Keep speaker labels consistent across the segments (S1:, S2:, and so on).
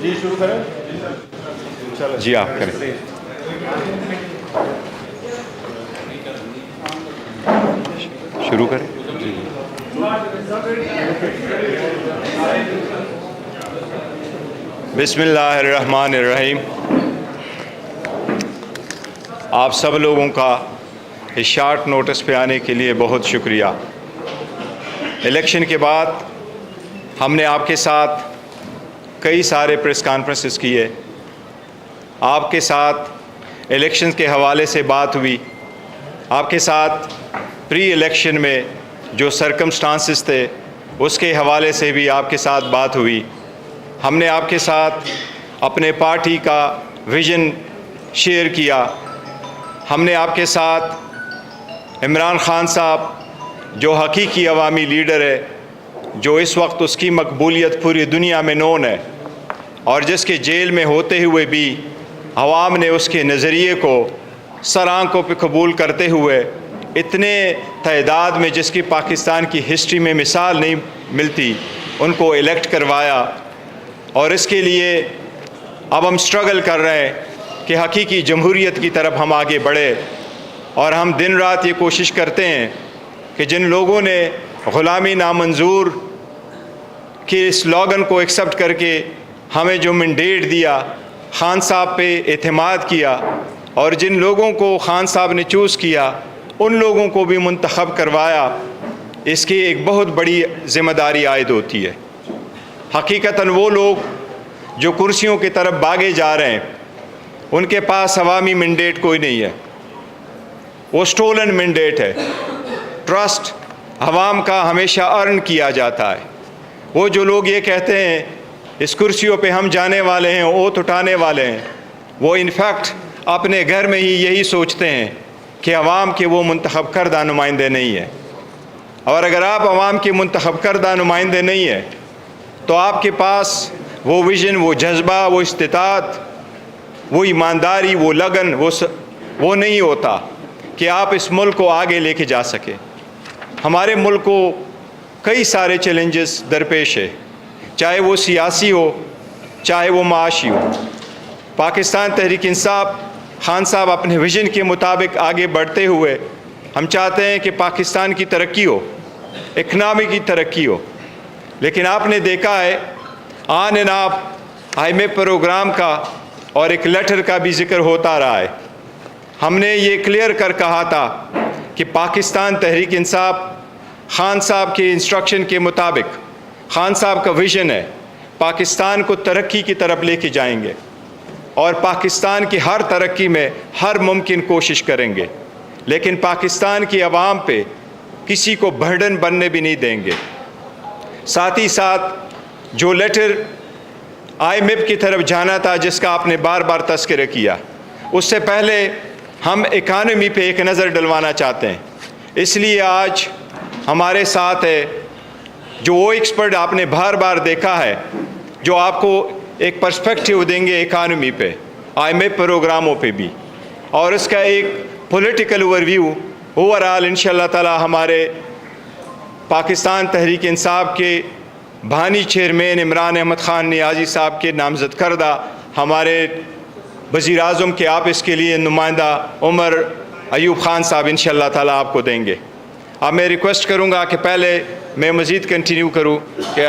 S1: جی شروع کریں.
S2: جی آپ کریں. شروع کریں. بسم اللہ الرحمن الرحیم. آپ سب لوگوں کا اس شارٹ نوٹس پہ آنے کے لیے بہت شکریہ. الیکشن کے بعد ہم نے آپ کے ساتھ کئی سارے پریس کانفرنسز کیے. آپ کے ساتھ الیکشن کے حوالے سے بات ہوئی. آپ کے ساتھ پری الیکشن میں جو سرکمسٹانسز تھے اس کے حوالے سے بھی آپ کے ساتھ بات ہوئی. ہم نے آپ کے ساتھ اپنے پارٹی کا ویژن شیئر کیا. ہم نے آپ کے ساتھ عمران خان صاحب جو حقیقی عوامی لیڈر ہے، جو اس وقت اس کی مقبولیت پوری دنیا میں نون ہے، اور جس کے جیل میں ہوتے ہوئے بھی عوام نے اس کے نظریے کو سر آنکھوں پہ قبول کرتے ہوئے اتنے تعداد میں جس کی پاکستان کی ہسٹری میں مثال نہیں ملتی ان کو الیکٹ کروایا. اور اس کے لیے اب ہم سٹرگل کر رہے ہیں کہ حقیقی جمہوریت کی طرف ہم آگے بڑھے. اور ہم دن رات یہ کوشش کرتے ہیں کہ جن لوگوں نے غلامی نامنظور کے سلوگن کو ایکسیپٹ کر کے ہمیں جو مینڈیٹ دیا، خان صاحب پہ اعتماد کیا، اور جن لوگوں کو خان صاحب نے چوز کیا ان لوگوں کو بھی منتخب کروایا، اس کی ایک بہت بڑی ذمہ داری عائد ہوتی ہے. حقیقتاً وہ لوگ جو کرسیوں کی طرف بھاگے جا رہے ہیں ان کے پاس عوامی مینڈیٹ کوئی نہیں ہے. وہ سٹولن مینڈیٹ ہے. ٹرسٹ عوام کا ہمیشہ ارن کیا جاتا ہے. وہ جو لوگ یہ کہتے ہیں اس کرسیوں پہ ہم جانے والے ہیں، اوت اٹھانے والے ہیں، وہ انفیکٹ اپنے گھر میں ہی یہی سوچتے ہیں کہ عوام کے وہ منتخب کردہ نمائندے نہیں ہیں. اور اگر آپ عوام کے منتخب کردہ نمائندے نہیں ہیں تو آپ کے پاس وہ ویژن، وہ جذبہ، وہ استطاعت، وہ ایمانداری، وہ لگن وہ نہیں ہوتا کہ آپ اس ملک کو آگے لے کے جا سکیں. ہمارے ملک کو کئی سارے چیلنجز درپیش ہے، چاہے وہ سیاسی ہو، چاہے وہ معاشی ہو. پاکستان تحریک انصاف خان صاحب اپنے ویژن کے مطابق آگے بڑھتے ہوئے ہم چاہتے ہیں کہ پاکستان کی ترقی ہو، اکنامی کی ترقی ہو. لیکن آپ نے دیکھا ہے on and off IMF programme کا اور ایک لیٹر کا بھی ذکر ہوتا رہا ہے. ہم نے یہ کلیئر کر کہا تھا کہ پاکستان تحریک انصاف خان صاحب کے انسٹرکشن کے مطابق، خان صاحب کا ویژن ہے، پاکستان کو ترقی کی طرف لے کے جائیں گے اور پاکستان کی ہر ترقی میں ہر ممکن کوشش کریں گے. لیکن پاکستان کی عوام پہ کسی کو برڈن بننے بھی نہیں دیں گے. ساتھ ہی ساتھ جو لیٹر IMF کی طرف جانا تھا جس کا آپ نے بار بار تذکرہ کیا، اس سے پہلے ہم اکانومی پہ ایک نظر ڈلوانا چاہتے ہیں. اس لیے آج ہمارے ساتھ ہے جو وہ ایکسپرٹ آپ نے بار بار دیکھا ہے، جو آپ کو ایک پرسپیکٹیو دیں گے اکانومی پہ، IMF پروگراموں پہ بھی، اور اس کا ایک پولیٹیکل اوورویو اوورآل انشاءاللہ تعالی ہمارے پاکستان تحریک انصاف کے بانی چیئرمین عمران احمد خان نیازی صاحب کے نامزد کردہ ہمارے وزیر اعظم کے آفس کے لیے نمائندہ عمر ایوب خان صاحب انشاءاللہ تعالی آپ کو دیں گے. اب میں ریکویسٹ کروں گا کہ پہلے میں مزید کنٹینیو کروں کہ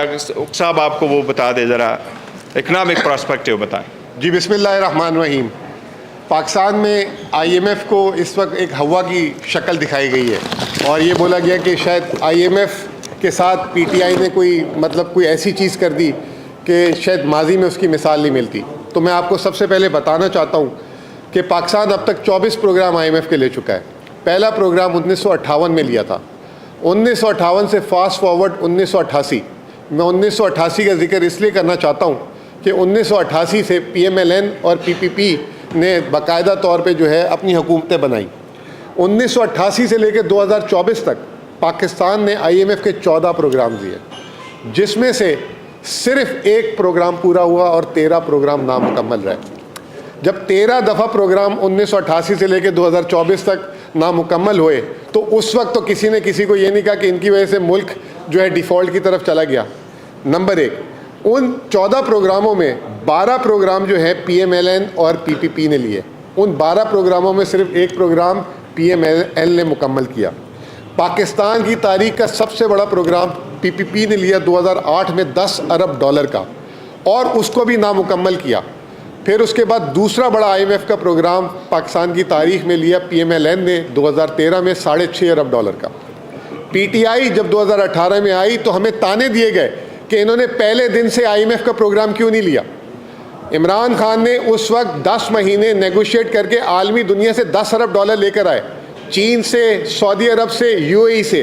S2: صاحب آپ کو وہ بتا دے، ذرا اکنامک پرسپیکٹیو بتائیں.
S1: جی بسم اللہ الرحمن الرحیم. پاکستان میں IMF کو اس وقت ایک ہوا کی شکل دکھائی گئی ہے اور یہ بولا گیا کہ شاید IMF کے ساتھ PTI نے کوئی ایسی چیز کر دی کہ شاید ماضی میں اس کی مثال نہیں ملتی. تو میں آپ کو سب سے پہلے بتانا چاہتا ہوں کہ پاکستان اب تک 24 پروگرام IMF کے لے چکا ہے. پہلا پروگرام 1958 میں لیا تھا. 1958 سے فاسٹ فارورڈ 1988. میں 1988 کا ذکر اس لیے کرنا چاہتا ہوں کہ 1988 سے PMLN اور PPP نے باقاعدہ طور پہ جو ہے اپنی حکومتیں بنائی. 1988 سے لے کے 2024 تک پاکستان نے IMF کے 14 پروگرام دیے، جس میں سے صرف ایک پروگرام پورا ہوا اور 13 پروگرام نامکمل رہے. جب 13 دفعہ پروگرام 1988 سے لے کے 2024 تک نامکمل ہوئے تو اس وقت تو کسی نے کسی کو یہ نہیں کہا کہ ان کی وجہ سے ملک جو ہے ڈیفالٹ کی طرف چلا گیا. نمبر ایک. उन 14 प्रोग्रामों में 12 प्रोग्राम जो है PMLN और PPP ने लिए। उन 12 प्रोग्रामों में सिर्फ एक प्रोग्राम PMLN ने मुकम्मल किया। पाकिस्तान की तारीख का सबसे बड़ा प्रोग्राम PPP ने लिया 2008 में $10 अरब का, और उसको भी नामुकम्मल किया। फिर उसके बाद दूसरा बड़ा IMF का प्रोग्राम पाकिस्तान की तारीख में लिया PMLN ने 2013 में $6.5 अरब का। PTI जब 2018 में आई तो हमें ताने दिए गए कि इन्होंने पहले दिन से IMF का प्रोग्राम क्यों नहीं लिया। इमरान खान ने उस वक्त 10 महीने नेगोशिएट करके आलमी दुनिया से $10 अरब लेकर आए, चीन से, सऊदी अरब से, UAE से।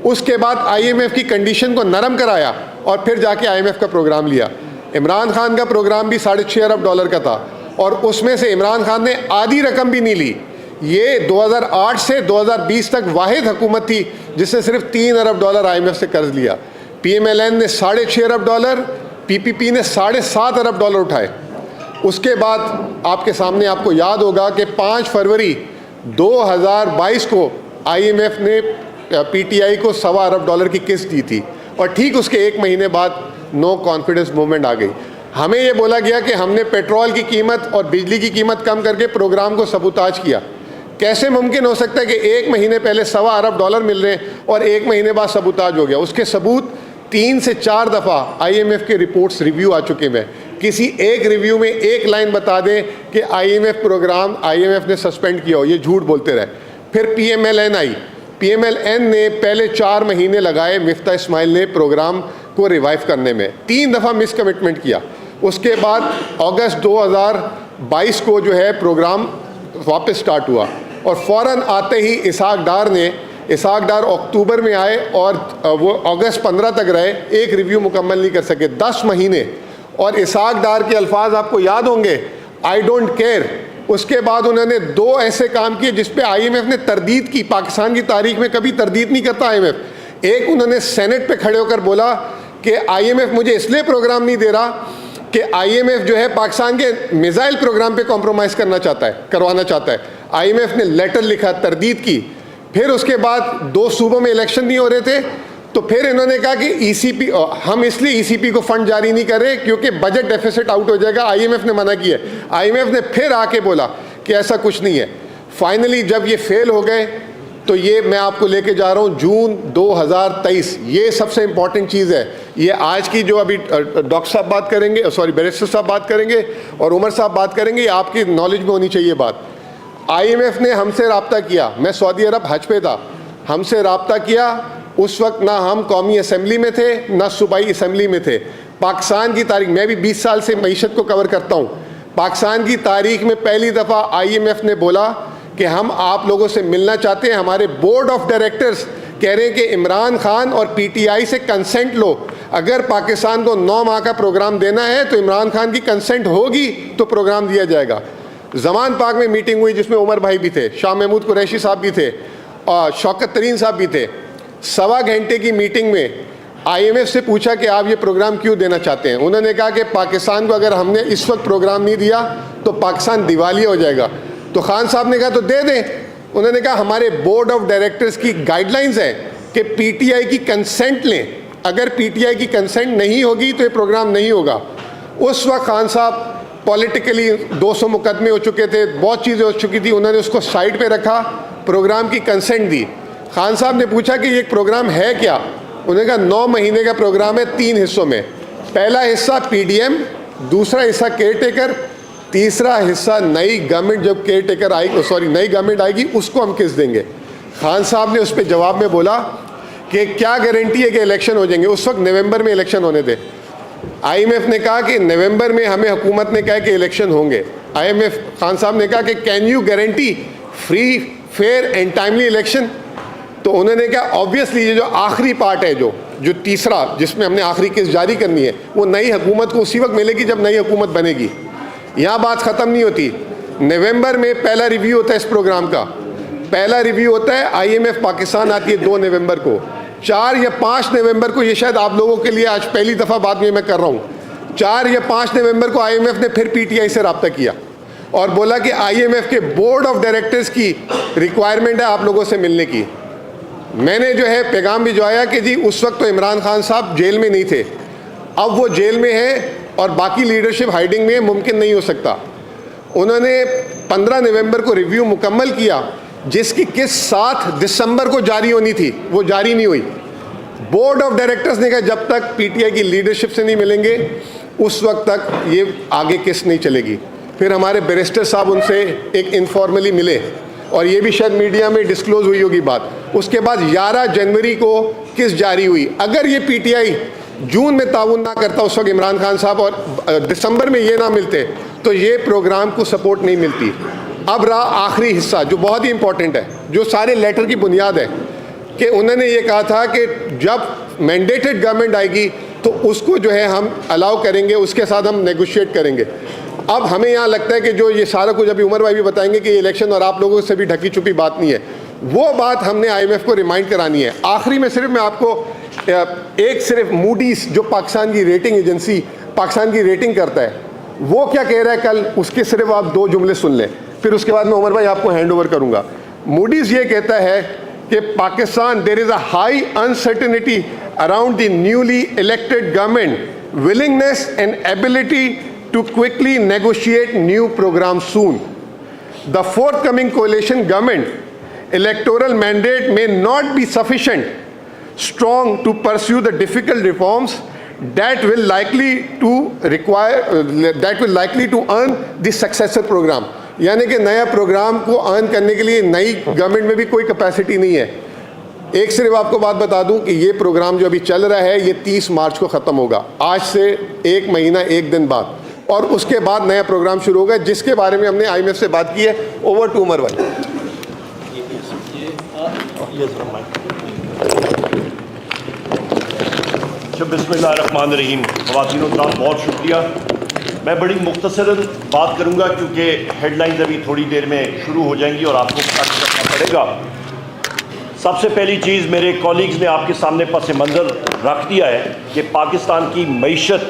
S1: उसके बाद IMF की कंडीशन को नरम कराया और फिर जाके IMF का प्रोग्राम लिया। इमरान खान का प्रोग्राम भी $6.5 अरब का था, और उसमें से इमरान खान ने आधी रकम भी नहीं ली। ये 2008 से 2020 तक वाहिद हुकूमत थी जिसने सिर्फ $3 अरब IMF से कर्ज लिया। PMLN ने $6.5 अरब, PPP ने $7.5 अरब उठाए। उसके बाद आपके सामने, आपको याद होगा कि 5 फरवरी 2022 को IMF ने PTI को $1.25 अरब की किस्त दी थी, और ठीक उसके एक महीने बाद नो कॉन्फिडेंस मूवमेंट आ गई। हमें ये बोला गया कि हमने पेट्रोल की कीमत और बिजली की कीमत कम करके प्रोग्राम को सबूताज किया। कैसे मुमकिन हो सकता है कि एक महीने पहले $1.25 अरब मिल रहे हैं और एक महीने बाद सबूताज हो गया? उसके सबूत 3 से 4 दफ़ा IMF के रिपोर्ट्स रिव्यू आ चुके हैं। किसी एक रिव्यू में एक लाइन बता दें कि IMF प्रोग्राम IMF ने सस्पेंड किया हो, ये झूठ बोलते रहे। फिर PMLN आई। PMLN ने पहले 4 महीने लगाए मिफ्ता इस्माइल ने प्रोग्राम को रिवाइव करने में, 3 दफ़ा मिस कमिटमेंट किया। उसके बाद अगस्त 2022 को जो है प्रोग्राम वापस स्टार्ट हुआ, और फ़ौरन आते ही इसहाक डार अक्टूबर में आए और वो अगस्त 15 तक रहे, एक रिव्यू मुकम्मल नहीं कर सके, 10 महीने। और इसहाक डार के अल्फाज आपको याद होंगे, आई डोंट केयर। उसके बाद उन्होंने 2 ऐसे काम किए जिस पे IMF ने तरदीद की। पाकिस्तान की तारीख में कभी तरदीद नहीं करता IMF। एक, उन्होंने सेनेट पे खड़े होकर बोला कि IMF मुझे इसलिए प्रोग्राम नहीं दे रहा कि IMF जो है पाकिस्तान के मिसाइल प्रोग्राम पे कॉम्प्रोमाइज़ करवाना चाहता है। IMF ने लेटर लिखा, तरदीद की। फिर उसके बाद 2 सूबों में इलेक्शन नहीं हो रहे थे, तो फिर इन्होंने कहा कि ECP, हम इसलिए ECP को फंड जारी नहीं कर रहे क्योंकि बजट डेफिसिट आउट हो जाएगा। IMF ने मना किया। IMF ने फिर आके बोला कि ऐसा कुछ नहीं है। फाइनली जब ये फेल हो गए तो ये मैं आपको लेके जा रहा हूँ जून 2023। ये सबसे इम्पॉर्टेंट चीज़ है। ये आज की जो अभी डॉक्टर साहब बात करेंगे, बैरिस्टर साहब बात करेंगे और उमर साहब बात करेंगे, ये आपकी नॉलेज में होनी चाहिए बात। IMF ने हमसे रब्ता किया, मैं सऊदी अरब हज पे था, हमसे रब्ता किया। उस वक्त ना हम कौमी असम्बली में थे ना सूबाई असम्बली में थे। पाकिस्तान की तारीख, मैं भी 20 साल से मईशत को कवर करता हूँ, पाकिस्तान की तारीख में पहली दफ़ा IMF ने बोला कि हम आप लोगों से मिलना चाहते हैं। हमारे बोर्ड ऑफ डायरेक्टर्स कह रहे हैं कि इमरान खान और PTI से कंसेंट लो। अगर पाकिस्तान को 9 माह का प्रोग्राम देना है तो इमरान खान की कंसेंट होगी तो प्रोग्राम दिया जाएगा। ज़मान पाक में मीटिंग हुई जिसमें उमर भाई भी थे, शाह महमूद कुरैशी साहब भी थे और शौकत तरीन साहब भी थे। 1.25 घंटे की मीटिंग में IMF से पूछा कि आप ये प्रोग्राम क्यों देना चाहते हैं। उन्होंने कहा कि पाकिस्तान को अगर हमने इस वक्त प्रोग्राम नहीं दिया तो पाकिस्तान दिवालिया हो जाएगा। तो खान साहब ने कहा तो दे दें। उन्होंने कहा हमारे बोर्ड ऑफ डायरेक्टर्स की गाइडलाइंस है कि PTI की कंसेंट लें, अगर PTI की कंसेंट नहीं होगी तो ये प्रोग्राम नहीं होगा। उस वक्त खान साहब पॉलिटिकली 200 मुकदमे हो चुके थे, बहुत चीज़ें हो चुकी थी, उन्होंने उसको साइड पे रखा, प्रोग्राम की कंसेंट दी। खान साहब ने पूछा कि ये प्रोग्राम है क्या। उन्होंने कहा 9 महीने का प्रोग्राम है 3 हिस्सों में। पहला हिस्सा PDM, दूसरा हिस्सा केयर टेकर, तीसरा हिस्सा नई गवर्नमेंट जब केयर टेकर आएगी, नई गवर्नमेंट आएगी उसको हम किस देंगे। खान साहब ने उस पर जवाब में बोला कि क्या गारंटी है कि इलेक्शन हो जाएंगे। उस वक्त नवंबर में इलेक्शन होने थे। IMF ने कहा कि नवंबर में हमें हुकूमत ने कहा कि इलेक्शन होंगे। IMF खान साहब ने कहा कि can you guarantee free fair and timely election. तो उन्होंने कहा ऑब्वियसली ये जो आखिरी पार्ट है, जो तीसरा जिसमें हमने आखिरी किस्त जारी करनी है, वो नई हुकूमत को उसी वक्त मिलेगी जब नई हुकूमत बनेगी। यहाँ बात ख़त्म नहीं होती। नवंबर में पहला रिव्यू होता है इस प्रोग्राम का। पहला रिव्यू होता है, IMF पाकिस्तान आती है 2 नवंबर को। 4 या 5 नवंबर को, ये शायद आप लोगों के लिए आज पहली दफ़ा बाद में मैं कर रहा हूँ, 4 या 5 नवंबर को IMF ने फिर PTI से रब्ता किया और बोला कि IMF के बोर्ड ऑफ डायरेक्टर्स की रिक्वायरमेंट है आप लोगों से मिलने की। मैंने जो है पैगाम भिजवाया कि जी उस वक्त तो इमरान खान साहब जेल में नहीं थे, اب وہ جیل میں ہیں اور باقی لیڈرشپ ہائیڈنگ میں ممکن نہیں ہو سکتا. انہوں نے 15 نومبر کو ریویو مکمل کیا جس کی قسط 7 دسمبر کو جاری ہونی تھی, وہ جاری نہیں ہوئی. بورڈ آف ڈائریکٹرز نے کہا جب تک پی ٹی آئی کی لیڈرشپ سے نہیں ملیں گے اس وقت تک یہ آگے قسط نہیں چلے گی. پھر ہمارے بیرسٹر صاحب ان سے ایک انفارملی ملے اور یہ بھی شاید میڈیا میں ڈسکلوز ہوئی ہوگی بات. اس کے بعد 11 جنوری کو قسط جاری ہوئی. اگر یہ پی ٹی آئی جون میں تعاون نہ کرتا اس وقت عمران خان صاحب اور دسمبر میں یہ نہ ملتے تو یہ پروگرام کو سپورٹ نہیں ملتی. اب رہا آخری حصہ جو بہت ہی امپورٹنٹ ہے, جو سارے لیٹر کی بنیاد ہے, کہ انہوں نے یہ کہا تھا کہ جب مینڈیٹڈ گورنمنٹ آئے گی تو اس کو جو ہے ہم الاؤ کریں گے, اس کے ساتھ ہم نیگوشیٹ کریں گے. اب ہمیں یہاں لگتا ہے کہ جو یہ سارا کچھ ابھی عمر بھائی بھی بتائیں گے کہ یہ الیکشن اور آپ لوگوں سے بھی ڈھکی چھپی بات نہیں ہے, وہ بات ہم نے آئی ایم ایف کو ریمائنڈ کرانی ہے. آخری میں صرف میں آپ کو ایک صرف موڈیز جو پاکستان کی ریٹنگ ایجنسی پاکستان کی ریٹنگ کرتا ہے وہ کیا کہہ رہا ہے کل, اس کے صرف آپ 2 جملے سن لیں, پھر اس کے بعد میں عمر بھائی آپ کو ہینڈ اوور کروں گا. موڈیز یہ کہتا ہے کہ Pakistan there is a high uncertainty around the newly elected government willingness and ability to quickly negotiate new programs soon. The forthcoming coalition government electoral mandate may not be sufficient strong to pursue the difficult reforms that will likely to earn the successor program. یعنی کہ نیا programme کو ارن کرنے کے لیے نئی government میں بھی کوئی کیپیسٹی نہیں ہے. ایک صرف آپ کو بات بتا دوں کہ یہ پروگرام جو ابھی چل رہا ہے یہ 30 مارچ کو ختم ہوگا, آج سے 1 مہینہ 1 دن بعد, اور اس کے بعد نیا پروگرام شروع ہوگا جس کے بارے میں ہم نے آئی ایم ایف سے بات کی ہے. اوور ٹو عمر بھائی.
S3: بسم اللہ الرحمن الرحیم. خواتین و حضرات بہت شکریہ. میں بڑی مختصر بات کروں گا کیونکہ ہیڈ لائنز ابھی تھوڑی دیر میں شروع ہو جائیں گی اور آپ کو کٹ کرنا پڑے گا. سب سے پہلی چیز میرے کولیگز نے آپ کے سامنے پس منظر رکھ دیا ہے کہ پاکستان کی معیشت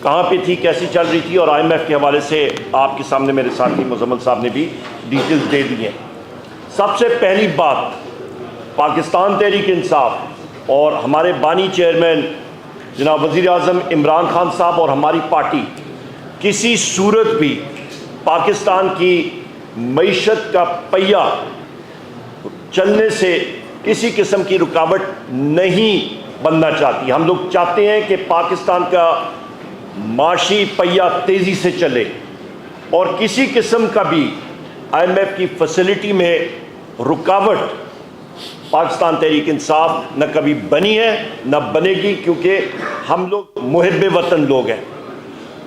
S3: کہاں پہ تھی, کیسی چل رہی تھی, اور آئی ایم ایف کے حوالے سے آپ کے سامنے میرے ساتھی مزمل صاحب نے بھی ڈیٹیلز دے دی ہیں. سب سے پہلی بات, پاکستان تحریک انصاف اور ہمارے بانی چیئرمین جناب وزیر اعظم عمران خان صاحب اور ہماری پارٹی کسی صورت بھی پاکستان کی معیشت کا پہیہ چلنے سے کسی قسم کی رکاوٹ نہیں بننا چاہتی. ہم لوگ چاہتے ہیں کہ پاکستان کا معاشی پہیہ تیزی سے چلے اور کسی قسم کا بھی آئی ایم ایف کی فیسلٹی میں رکاوٹ پاکستان تحریک انصاف نہ کبھی بنی ہے نہ بنے گی, کیونکہ ہم لوگ محب وطن لوگ ہیں.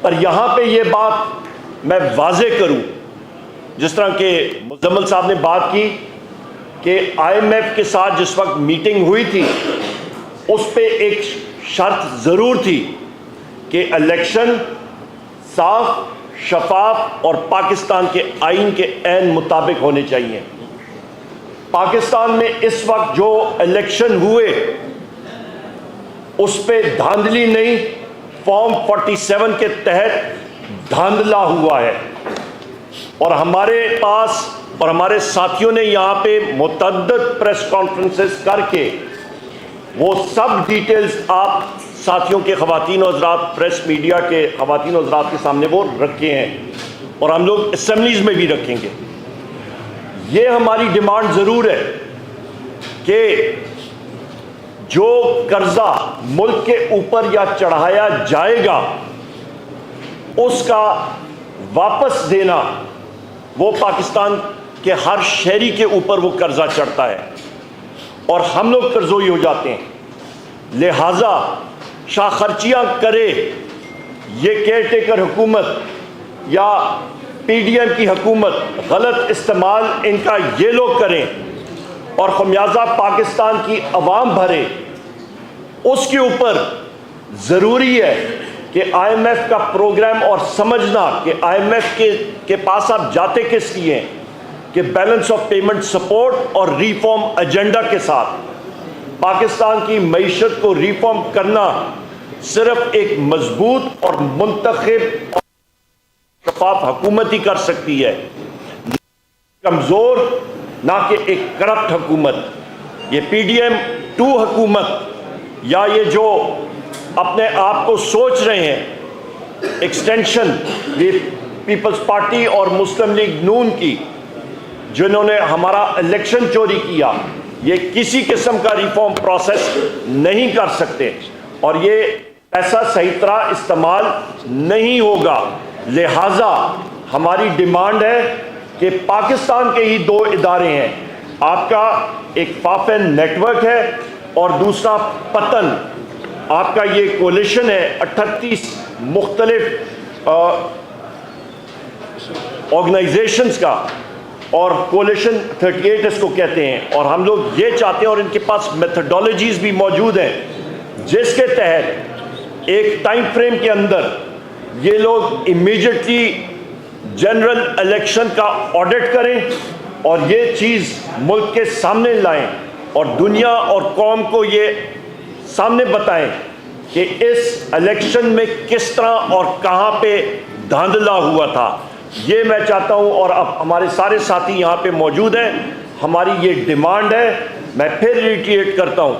S3: پر یہاں پہ یہ بات میں واضح کروں, جس طرح کہ مزمل صاحب نے بات کی کہ آئی ایم ایف کے ساتھ جس وقت میٹنگ ہوئی تھی اس پہ ایک شرط ضرور تھی کہ الیکشن صاف, شفاف اور پاکستان کے آئین کے عین مطابق ہونے چاہیے. پاکستان میں اس وقت جو الیکشن ہوئے اس پہ دھاندلی نہیں, فارم 47 کے تحت دھاندلا ہوا ہے. اور ہمارے پاس اور ہمارے ساتھیوں نے یہاں پہ متعدد پریس کانفرنسز کر کے وہ سب ڈیٹیلز آپ ساتھیوں کے خواتین و حضرات, پریس میڈیا کے خواتین و حضرات کے سامنے وہ رکھے ہیں اور ہم لوگ اسمبلیز میں بھی رکھیں گے. یہ ہماری ڈیمانڈ ضرور ہے کہ جو قرضہ ملک کے اوپر یا چڑھایا جائے گا اس کا واپس دینا, وہ پاکستان کہ ہر شہری کے اوپر وہ قرضہ چڑھتا ہے اور ہم لوگ قرضوئی ہو جاتے ہیں. لہٰذا شاہ خرچیاں کرے یہ کیئر ٹیکر حکومت یا پی ڈی ایم کی حکومت, غلط استعمال ان کا یہ لوگ کریں اور خمیازہ پاکستان کی عوام بھرے, اس کے اوپر ضروری ہے کہ آئی ایم ایف کا پروگرام اور سمجھنا کہ آئی ایم ایف کے پاس آپ جاتے کس لیے ہیں کہ بیلنس آف پیمنٹ سپورٹ اور ریفارم ایجنڈا کے ساتھ پاکستان کی معیشت کو ریفارم کرنا صرف ایک مضبوط اور منتخب اور شفاف حکومت ہی کر سکتی ہے, کمزور نہ کہ ایک کرپٹ حکومت. یہ پی ڈی ایم 2 حکومت یا یہ جو अपने आप को सोच रहे हैं एक्सटेंशन पीपल्स पार्टी और मुस्लिम लीग नून की, जिन्होंने हमारा इलेक्शन चोरी किया, ये किसी किस्म का रिफॉर्म प्रोसेस नहीं कर सकते और ये ऐसा सही तरह इस्तेमाल नहीं होगा। लिहाजा हमारी डिमांड है कि पाकिस्तान के ही दो इदारे हैं, आपका एक फाफेन नेटवर्क है और दूसरा पतन। आपका ये कोलिशन है 38 मुख्तलिफ ऑर्गेनाइजेशंस का, और कोलिशन 38 इसको कहते हैं, और हम लोग ये चाहते हैं और इनके पास मेथडोलॉजीज भी मौजूद हैं जिसके तहत एक टाइम फ्रेम के अंदर ये लोग इमीडिएटली जनरल इलेक्शन का ऑडिट करें और ये चीज़ मुल्क के सामने लाएं और दुनिया और कौम को ये सामने बताएं कि इस इलेक्शन में किस तरह और कहां पे धांधला हुआ था। ये मैं चाहता हूं, और अब हमारे सारे साथी यहां पे मौजूद हैं, हमारी ये डिमांड है। मैं फिर रिट्रेट करता हूं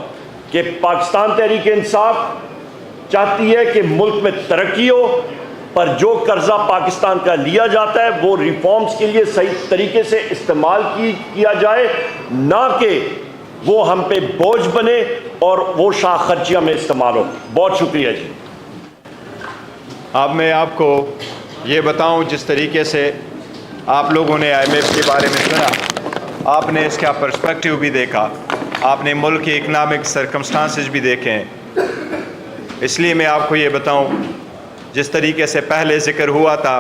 S3: कि पाकिस्तान तहरीक इंसाफ चाहती है कि मुल्क में तरक्की हो, पर जो कर्जा पाकिस्तान का लिया जाता है वो रिफॉर्म्स के लिए सही तरीके से इस्तेमाल किया जाए, ना कि वो हम पे बोझ बने और वो शाह खर्चिया में इस्तेमाल हो। बहुत शुक्रिया जी।
S2: अब मैं आपको ये बताऊं, जिस तरीके से आप लोगों ने IMF के बारे में सुना, आपने इसका पर्सपेक्टिव भी देखा, आपने मुल्क के इकनॉमिक सर्कमस्टांसेस भी देखे हैं। इसलिए मैं आपको ये बताऊं, जिस तरीके से पहले ज़िक्र हुआ था,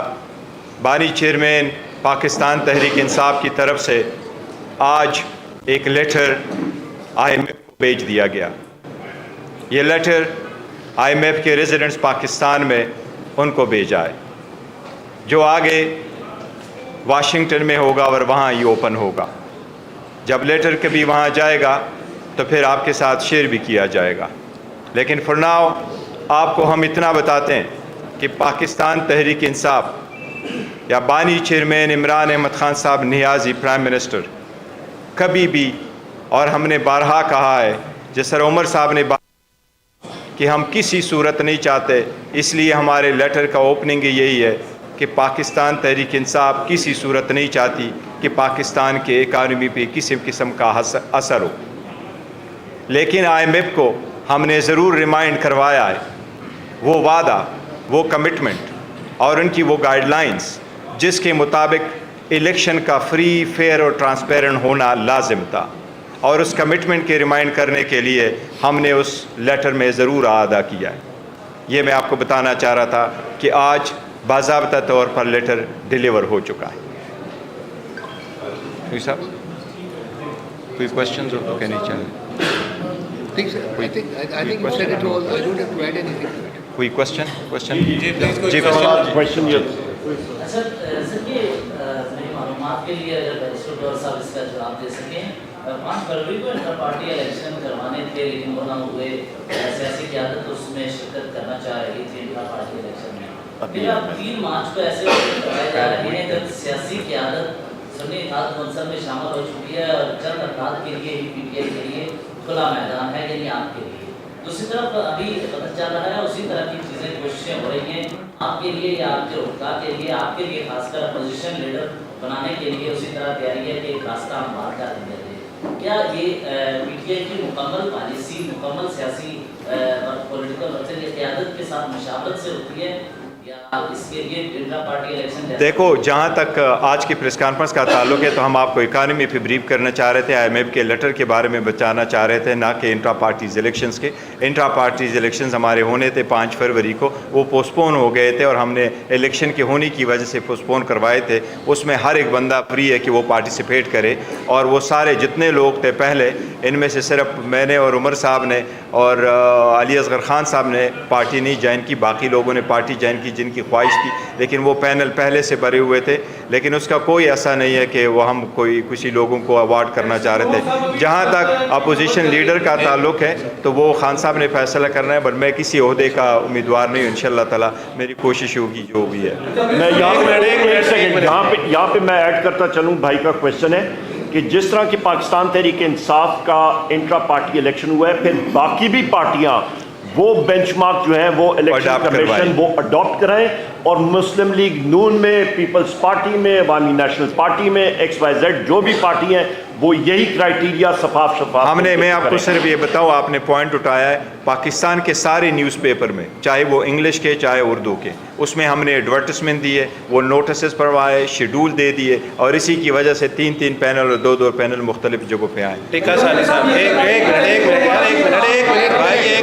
S2: बानी चेयरमैन पाकिस्तान तहरीक इंसाफ की तरफ से आज एक लेटर IMF को भेज दिया गया। ये लेटर IMF के रेजिडेंट्स पाकिस्तान में उनको भेजा है, जो आगे वाशिंगटन में होगा और वहाँ ये ओपन होगा। जब लेटर कभी वहाँ जाएगा तो फिर आपके साथ शेयर भी किया जाएगा। लेकिन फॉर नाउ आपको हम इतना बताते हैं कि पाकिस्तान तहरीक इंसाफ या बानी चेयरमैन इमरान अहमद खान साहब नियाज़ी प्राइम मिनिस्टर कभी भी, और हमने बारहा कहा है, जिस सर उमर साहब ने कि हम किसी सूरत नहीं चाहते, इसलिए हमारे लेटर का ओपनिंग यही है कि पाकिस्तान तहरीक इंसाफ किसी सूरत नहीं चाहती कि पाकिस्तान के इकानमी पे किसी किस्म का असर हो। लेकिन IMF को हमने ज़रूर रिमाइंड करवाया है, वो वादा, वो कमिटमेंट और उनकी वो गाइडलाइंस जिसके मुताबिक इलेक्शन का फ्री, फेयर और ट्रांसपेरेंट होना लाजिम था, और उस कमिटमेंट के रिमाइंड करने के लिए हमने उस लेटर में ज़रूर अदा किया है। ये मैं आपको बताना चाह रहा था कि आज बाज़ाब्ता तौर पर लेटर डिलीवर हो चुका है। साहब कोई क्वेश्चन हो तो कहने चाहिए? कोई क्वेश्चन जी
S3: क्वेश्चन ये
S4: सर ये मेरी मालूमात के लिए अगर बैरिस्टर साहब इसका जवाब दे सकें, 5 फरवरी को इंटर पार्टी इलेक्शन करवाने थे, लेकिन वो ना हुए। सियासी क़यादत उसमें शिरकत करना चाह रही थी इंटर पार्टी इलेक्शन में। फिर अब 3 मार्च को ऐसे कराए जा रहे हैं जब सियासी क़यादत सुन्नी इत्तेहाद कौंसिल में शामिल हो चुकी है और चंद अफराद के लिए ही PTI के लिए खुला मैदान है, यानी आपके लिए। दूसरी तरफ अभी पता चल रहा है उसी तरह की चीज़ें, कोशिशें हो रही हैं आपके लिए या आपके रुकता के लिए, आपके लिए खासकर अपोजिशन लीडर बनाने के लिए उसी तरह तैयारी है कि एक रास्ता हम बात कर देंगे। क्या ये PTI की मुकम्मल पॉलिसी, मुकम्मल सियासी और पॉलिटिकल वक्तव्य या क़यादत के साथ मुशावरत से होती है, या इसके लिए इंट्रा पार्टी इलेक्शन?
S2: देखो, जहाँ तक आज की प्रेस कॉन्फ्रेंस का ताल्लुक है, तो हम आपको इकानमी पे ब्रीफ करना चाह रहे थे, IMF के लेटर के बारे में बताना चाह रहे थे, ना कि इंट्रा पार्टीज़ इलेक्शंस के। इंट्रा पार्टीज़ इलेक्शंस हमारे होने थे 5 फरवरी को, वो पोस्टपोन हो गए थे और हमने इलेक्शन के होने की वजह से पोस्टपोन करवाए थे। उसमें हर एक बंदा फ्री है कि वो पार्टिसिपेट करे, और वो सारे जितने लोग थे पहले, इनमें से सिर्फ मैंने और उमर साहब ने और अली असगर ख़ान साहब ने पार्टी नहीं ज्वाइन की, बाकी लोगों ने पार्टी ज्वाइन की जिनकी ख्वाहिश थी, लेकिन वो पैनल पहले से भरे हुए थे। लेकिन उसका कोई ऐसा नहीं है कि वो हम किसी लोगों को अवार्ड करना चाह रहे थे। जहाँ तक अपोजिशन लीडर का ताल्लुक है तो वो खान साहब ने फैसला करना है, बट मैं किसी ओहदे का उम्मीदवार नहीं हूँ। इंशाअल्लाह ताला मेरी कोशिश होगी जो भी है।
S3: मैं यहाँ पे मैं ऐड करता चलूँ, भाई का क्वेश्चन है कि जिस तरह की पाकिस्तान तहरीक इंसाफ का इंट्रा पार्टी इलेक्शन हुआ है, फिर बाकी भी पार्टियाँ وہ بینچ مارک جو ہے وہ الیکشن
S2: Adopt
S3: کمیشن
S2: کروائیں.
S3: وہ اڈاپٹ کرائیں اور مسلم لیگ نون میں، پیپلز پارٹی میں، عوامی نیشنل پارٹی میں، ایکس وائی زیڈ جو بھی پارٹی ہیں وہ یہی کرائیٹیریا شفاف
S2: میں آپ کو
S3: کریں.
S2: صرف یہ بتاؤں، آپ نے پوائنٹ اٹھایا ہے، پاکستان کے سارے نیوز پیپر میں، چاہے وہ انگلش کے چاہے اردو کے، اس میں ہم نے ایڈورٹیزمنٹ دیے، وہ نوٹسز پڑھوائے، شیڈول دے دیے، اور اسی کی وجہ سے 3 پینل اور 2 پینل مختلف جگہوں پہ آئے.
S5: ٹکا ثانی صاحب ایک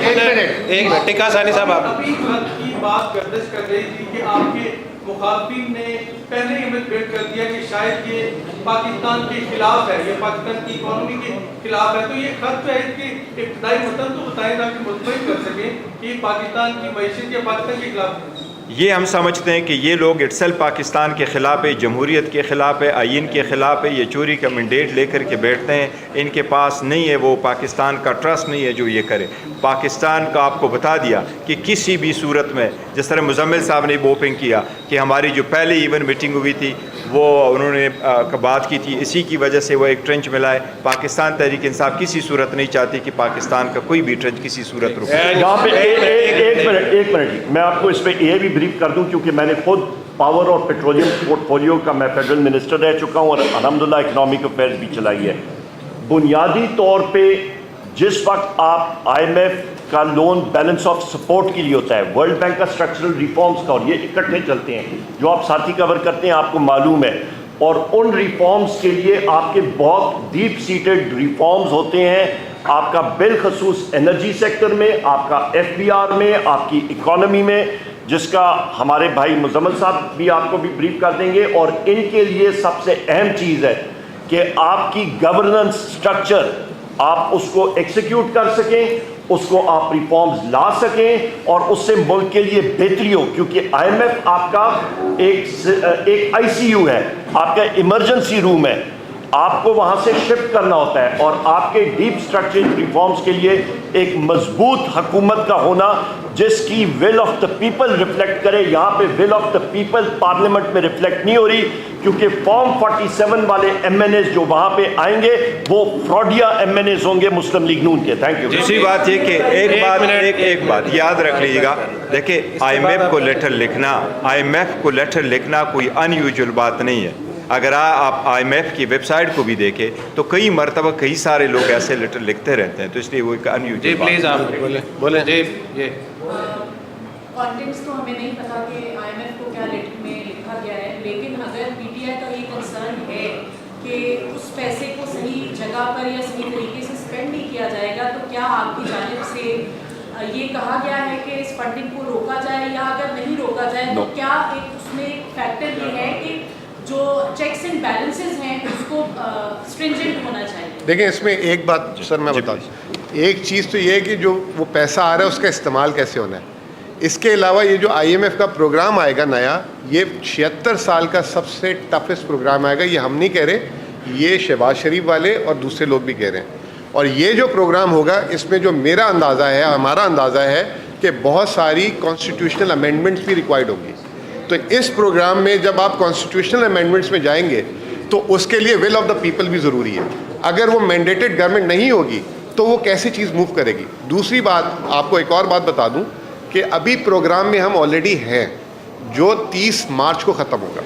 S5: منٹ ٹکا ثانی صاحب آپ
S6: ابھی کی بات گردش کر رہی تھی کہ آپ کے مخالفین نے پہلے امیج بلڈ کر دیا کہ شاید یہ پاکستان کے خلاف ہے، یہ پاکستان کی اکانومی کے خلاف ہے. تو یہ خط جو ہے اس کی ابتدائی متن تو بتائیں تاکہ مطمئن کر سکیں کہ پاکستان کی معیشت یا پاکستان کے خلاف ہے.
S2: یہ ہم سمجھتے ہیں کہ یہ لوگ اٹسل پاکستان کے خلاف ہے، جمہوریت کے خلاف ہے، آئین کے خلاف ہے، یہ چوری کا مینڈیٹ لے کر کے بیٹھتے ہیں. ان کے پاس نہیں ہے، وہ پاکستان کا ٹرسٹ نہیں ہے جو یہ کرے. پاکستان کا آپ کو بتا دیا کہ کسی بھی صورت میں، جس طرح مزمل صاحب نے اوپن کیا کہ ہماری جو پہلے ایون میٹنگ ہوئی تھی وہ انہوں نے بات کی تھی، اسی کی وجہ سے وہ ایک ٹرنچ ملا ہے. پاکستان تحریک انصاف کسی صورت نہیں چاہتی کہ پاکستان کا کوئی بھی ٹرنچ کسی صورت رکے.
S3: یہاں پہ ایک منٹ میں آپ کو اس پہ یہ بھی بریف کر دوں، کیونکہ میں نے خود پاور اور پیٹرولیم پورٹ فولیو کا میں فیڈرل منسٹر رہ چکا ہوں اور الحمدللہ اکنامک افیئرز بھی چلائی ہے. بنیادی طور پہ جس وقت آپ آئی ایم ایف کا لون بیلنس آف سپورٹ کے لیے ہوتا ہے، ورلڈ بینک کا اسٹرکچرل ریفارمز کا، اور یہ اکٹھے چلتے ہیں جو آپ ساتھی کور کرتے ہیں، آپ کو معلوم ہے. اور ان ریفارمز کے لیے آپ کے بہت ڈیپ سیٹڈ ریفارمز ہوتے ہیں. آپ کا بالخصوص انرجی سیکٹر میں، آپ کا ایف بی آر میں، آپ کی اکانومی میں، جس کا ہمارے بھائی مزمل صاحب بھی آپ کو بھی بریف کر دیں گے. اور ان کے لیے سب سے اہم چیز ہے کہ آپ کی گورننس سٹرکچر آپ اس کو ایکسیکیوٹ کر سکیں، اس کو آپ ریفارمز لا سکیں اور اس سے ملک کے لیے بہتری ہو. کیونکہ آئی ایم ایف آپ کا ایک آئی سی یو ہے، آپ کا ایمرجنسی روم ہے، آپ کو وہاں سے شفٹ کرنا ہوتا ہے. اور آپ کے ڈیپ اسٹرکچرل ریفارمز کے لیے ایک مضبوط حکومت کا ہونا جس کی will of the people reflect کرے. یہاں پہ will of the people parliament میں ریفلیکٹ نہیں ہو رہی، کیونکہ فارم 47 والے ایم این ایز جو وہاں پہ آئیں گے وہ فراڈیا ایم این ایز ہوں گے مسلم لیگ نون کے. Thank you.
S2: دوسری بات یہ کہ ایک بات یاد رکھ لیجیے گا، دیکھیں آئی ایم ایف کو لیٹر لکھنا کوئی ان یوزول بات نہیں ہے. اگر آپ آئی ایم ایف کی ویب سائٹ کو بھی دیکھیں تو کئی مرتبہ کئی سارے لوگ ایسے لیٹر لکھتے رہتے ہیں، تو اس لیے وہ ایک ان یوزول
S5: جی پلیز آپ بولیں. جی یہ
S7: کانٹیکس تو ہمیں نہیں پتا کہ آئی ایم ایف کو کیا لیٹر میں لکھا گیا ہے، لیکن اگر پی ٹی آئی کا یہ کنسرن ہے کہ اس پیسے کو صحیح جگہ پر یا صحیح طریقے سے اسپینڈ نہیں کیا جائے گا، تو کیا آپ کی جانب سے یہ کہا گیا ہے کہ اس فنڈنگ کو روکا جائے، یا اگر نہیں روکا جائے تو کیا ایک اس میں ایک فیکٹر یہ ہے کہ جو چیکس اینڈ بیلنسز ہیں اس کو اسٹرنجنٹ ہونا چاہیے؟
S1: دیکھیں اس میں ایک بات سر میں بتا دوں، ایک چیز تو یہ ہے کہ جو وہ پیسہ آ رہا ہے اس کا استعمال کیسے ہونا ہے. اس کے علاوہ یہ جو آئی ایم ایف کا پروگرام آئے گا نیا، یہ 76 سال کا سب سے ٹفسٹ پروگرام آئے گا. یہ ہم نہیں کہہ رہے، یہ شہباز شریف والے اور دوسرے لوگ بھی کہہ رہے ہیں. اور یہ جو پروگرام ہوگا اس میں جو میرا اندازہ ہے، ہمارا اندازہ ہے کہ بہت ساری کانسٹیٹیوشنل امینڈمنٹس بھی ریکوائرڈ ہوں گی. تو اس پروگرام میں جب آپ کانسٹیٹیوشنل امینڈمنٹس میں جائیں گے تو اس کے لیے ول آف دا پیپل بھی ضروری ہے. اگر وہ مینڈیٹڈ گورنمنٹ نہیں ہوگی تو وہ کیسی چیز موو کرے گی. دوسری بات آپ کو ایک اور بات بتا دوں کہ ابھی پروگرام میں ہم آلریڈی ہیں جو 30 مارچ کو ختم ہوگا.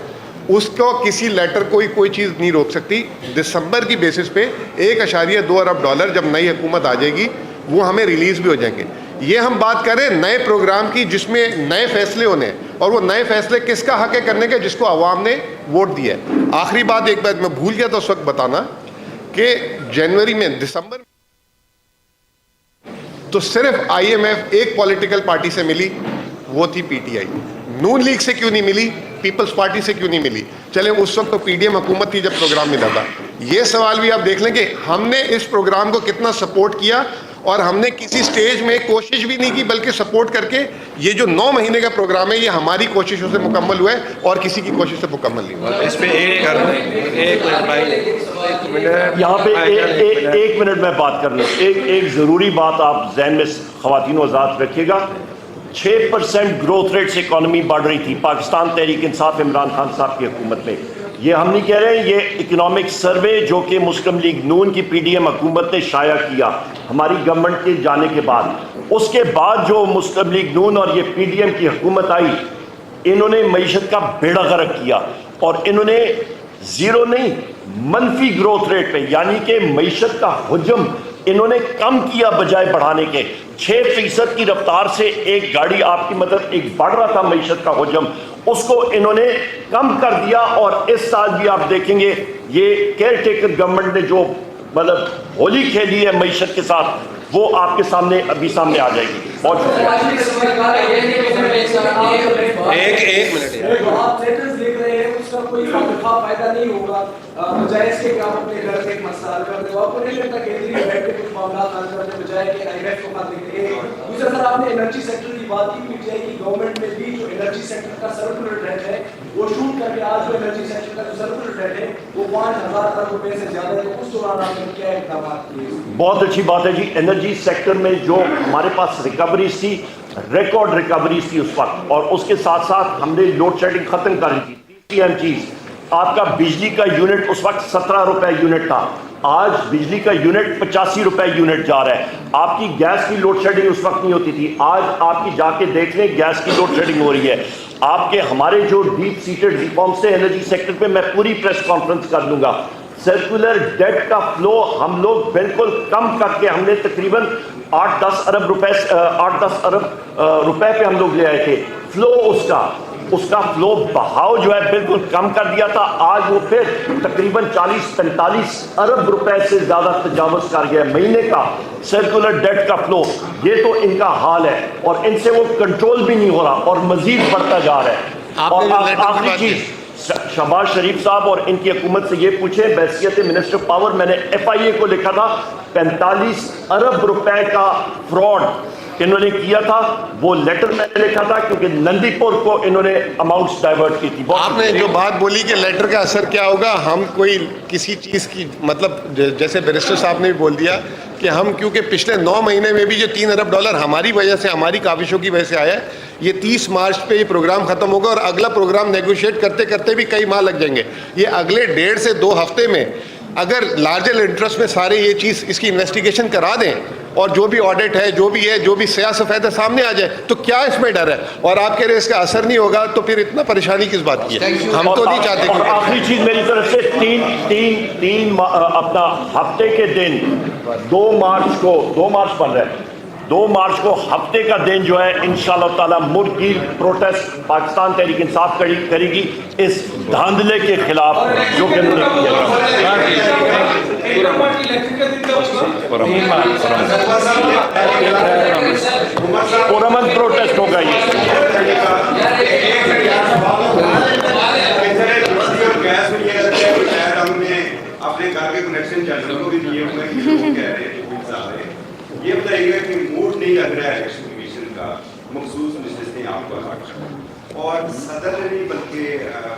S1: اس کو کسی لیٹر کوئی چیز نہیں روک سکتی. دسمبر کی بیسس پہ $1.2 ارب جب نئی حکومت آ جائے گی وہ ہمیں ریلیز بھی ہو جائیں گے. یہ ہم بات کر رہے ہیں نئے پروگرام کی جس میں نئے فیصلے ہونے ہیں، اور وہ نئے فیصلے کس کا حق ہے کرنے کے؟ جس کو عوام نے ووٹ دیا ہے. آخری بات ایک بات میں بھول گیا تھا اس وقت بتانا کہ جنوری میں دسمبر تو صرف آئی ایم ایف ایک پولیٹیکل پارٹی سے ملی، وہ تھی P T I. Known league سے کیوں نہیں ملی؟ پیپلز پارٹی سے کیوں نہیں ملی؟ چلیں اس وقت تو پی ڈی ایم حکومت تھی جب پروگرام ملا تھا. یہ سوال بھی آپ دیکھ لیں کہ ہم نے اس پروگرام کو کتنا سپورٹ کیا، اور ہم نے کسی سٹیج میں کوشش بھی نہیں کی بلکہ سپورٹ کر کے یہ جو 9 مہینے کا پروگرام ہے یہ ہماری کوششوں سے مکمل ہوا ہے اور کسی کی کوشش سے مکمل نہیں ہوا.
S5: اس پہ ایک
S3: یہاں پہ ایک منٹ میں بات کر لوں. ایک ضروری بات آپ ذہن میں خواتین و حضرات رکھیے گا 6% ग्रोथ रेट से इकॉनमी बढ़ रही थी पाकिस्तान तहरीक इंसाफ इमरान खान साहब की हुकूमत में। ये हम नहीं कह रहे हैं, ये इकोनॉमिक सर्वे जो कि मुस्लिम लीग नून की PDM हुकूमत ने शाया किया हमारी गवर्नमेंट के जाने के बाद, उसके बाद जो मुस्लिम लीग नून और ये PDM की हुकूमत आई, इन्होंने मईशत का बेड़ा गर्क किया और इन्होंने जीरो नहीं मनफी ग्रोथ रेट पे, यानी कि मईशत का हुजम इन्होंने कम किया बजाय बढ़ाने के। 6% की रफ्तार से एक गाड़ी आपकी मतलब एक बढ़ रहा था मईशत का हुजम, उसको इन्होंने कम कर दिया। और इस साल भी आप देखेंगे ये केयर टेकर गवर्नमेंट ने जो मतलब होली खेली है मईशत के साथ, वो आपके सामने अभी सामने आ जाएगी। बहुत शुक्रिया।
S5: एक मिनट
S8: आप लेटर्स लिख रहे हैं, उसका कोई फायदा नहीं होगा, बजाय इसके कि आप अपने घर में एक मसला हल कर दो। आपको नहीं लगता केंद्रीय बैठ के कुछ मामला हल करने बजाय कि IMF को खत लिख रहे हैं? दूसरा सर, आपने एनर्जी सेक्टर की बात की, PTI की गवर्नमेंट में भी जो एनर्जी सेक्टर का सर्कुलर डेट है वो शूट करके आज जो एनर्जी सेक्टर का जो सर्कुलर डेट है वो 5,000 अरब रुपए से ज्यादा है। तो उस दौरान आपने क्या इकदाम किए?
S3: बहुत अच्छी बात है जी। एनर्जी सेक्टर में जो हमारे पास रिकवरीज थी, रिकॉर्ड रिकवरीज थी उस वक्त, और उसके साथ साथ हमने लोड शेडिंग खत्म कर दी थी। तीसरी अहम चीज, आपका बिजली का यूनिट उस वक्त 17 रुपए यूनिट था, आज बिजली का यूनिट 85 रुपए यूनिट जा रहा है। आपकी गैस की लोड शेडिंग उस वक्त नहीं होती थी, आज आपकी जाके देख लें गैस की लोड शेडिंग हो रही है। आपके हमारे जो डीप सीटेड रिफॉर्म्स थे एनर्जी सेक्टर पे, मैं पूरी प्रेस कॉन्फ्रेंस कर दूंगा। सर्कुलर डेट का फ्लो हम लोग बिल्कुल कम करके हमने तकरीबन 8-10 अरब रुपए पे हम लोग ले आए थे। फ्लो उसका फ्लो बहाव जो है बिल्कुल कम कर दिया था। आज वो फिर तकरीबन 40-45 अरब रुपए से ज्यादा तजावुज कर गया महीने का सर्कुलर डेट का फ्लो। ये तो इनका हाल है और इनसे वो कंट्रोल भी नहीं हो रहा और मजीद बढ़ता जा रहा है। और आखिरी चीज, शहबाज शरीफ साहब और इनकी हुकूमत से ये पूछे, बहसियत मिनिस्टर पावर मैंने FIA को लिखा था 45 अरब रुपए का फ्रॉड इन्होंने किया था। वो लेटर मैंने लिखा था क्योंकि नंदीपुर को इन्होंने अमाउंट्स डाइवर्ट की थी।
S1: आपने जो बात बोली कि लेटर का असर क्या होगा, हम कोई किसी चीज़ की मतलब जैसे बैरिस्टर साहब ने भी बोल दिया कि हम क्योंकि पिछले 9 महीने में भी जो $3 अरब हमारी वजह से, हमारी काविशों की वजह से आया है, ये 30 मार्च पे ये प्रोग्राम ख़त्म होगा और अगला प्रोग्राम नेगोशिएट करते करते भी कई माह लग जाएंगे। ये अगले 1.5 से 2 हफ्ते में अगर लार्जर इंटरेस्ट में सारे ये चीज़ इसकी इन्वेस्टिगेशन करा दें और जो भी ऑडिट है, जो भी सया सफ़ेद है सामने आ जाए, तो क्या इसमें डर है? और आप कह रहे हैं इसका असर नहीं होगा, तो फिर इतना परेशानी किस बात की है? हम तो नहीं चाहते।
S3: और आखिरी चीज मेरी तरफ से तीन अपना हफ्ते के दिन 2 मार्च बन रहा है, 2 मार्च को हफ्ते का दिन जो है इंशाअल्लाह ताला मुर्गी प्रोटेस्ट पाकिस्तान तहरीक इंसाफ करेगी इस धांधले के खिलाफ जो कि उन्होंने किया। पुरअमन प्रोटेस्ट होगा ये।
S9: अपने घर के कनेक्शन चालू को भी दिए हुए हैं, कह रहे हैं ये बताइएगा कि मूड नहीं लग रहा है इलेक्शन कमीशन का मखसूस नशिस्त है यहाँ पर, और सदर ने नहीं बल्कि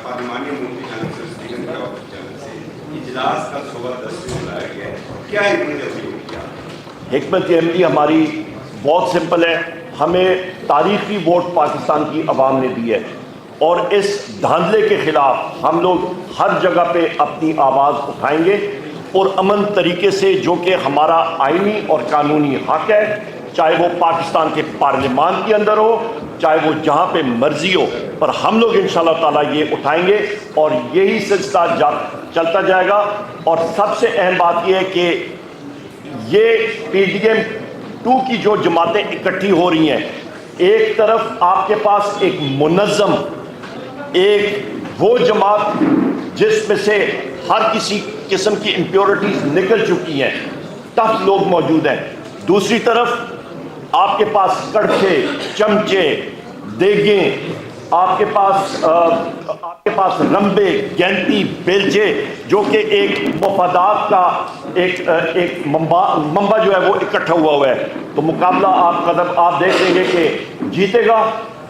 S9: पार्लिमानी मुल्क की जानब से स्पीकर की जानब से इजलास का सुबह 10 से बुलाया गया है। क्या हिकमत अमली किया?
S3: हिकमत अमली हमारी बहुत सिंपल है, हमें तारीखी वोट पाकिस्तान की आवाम ने दी है और इस धांधले के खिलाफ हम लोग हर जगह पे अपनी आवाज़ उठाएंगे और अमन तरीके से, जो कि हमारा आईनी और कानूनी हक है, चाहे वो पाकिस्तान के पार्लियामान के अंदर हो, चाहे वो जहाँ पे मर्जी हो, पर हम लोग इंशाअल्लाह ताला ये उठाएंगे और यही सिलसिला चलता जाएगा। और सबसे अहम बात यह है कि ये PDM 2 की जो जमातें इकट्ठी हो रही हैं, एक तरफ आपके पास एक मुनज़्ज़म, एक वो जमात जिसमें से हर किसी किस्म की इम्प्योरिटीज निकल चुकी हैं, टफ लोग मौजूद हैं, दूसरी तरफ आपके पास कड़छे, चमचे, देगें, आपके पास रंबे, गैंती, बेलचे, जो कि एक मफादात का एक मंबा जो है वो इकट्ठा हुआ है। तो मुकाबला आप देख लेंगे कि जीतेगा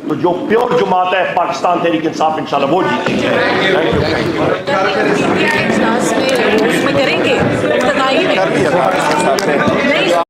S3: तो जो प्योर जमात है पाकिस्तान तहरीक इंसाफ इंशाल्लाह वो जीतेगी।
S7: करेंगे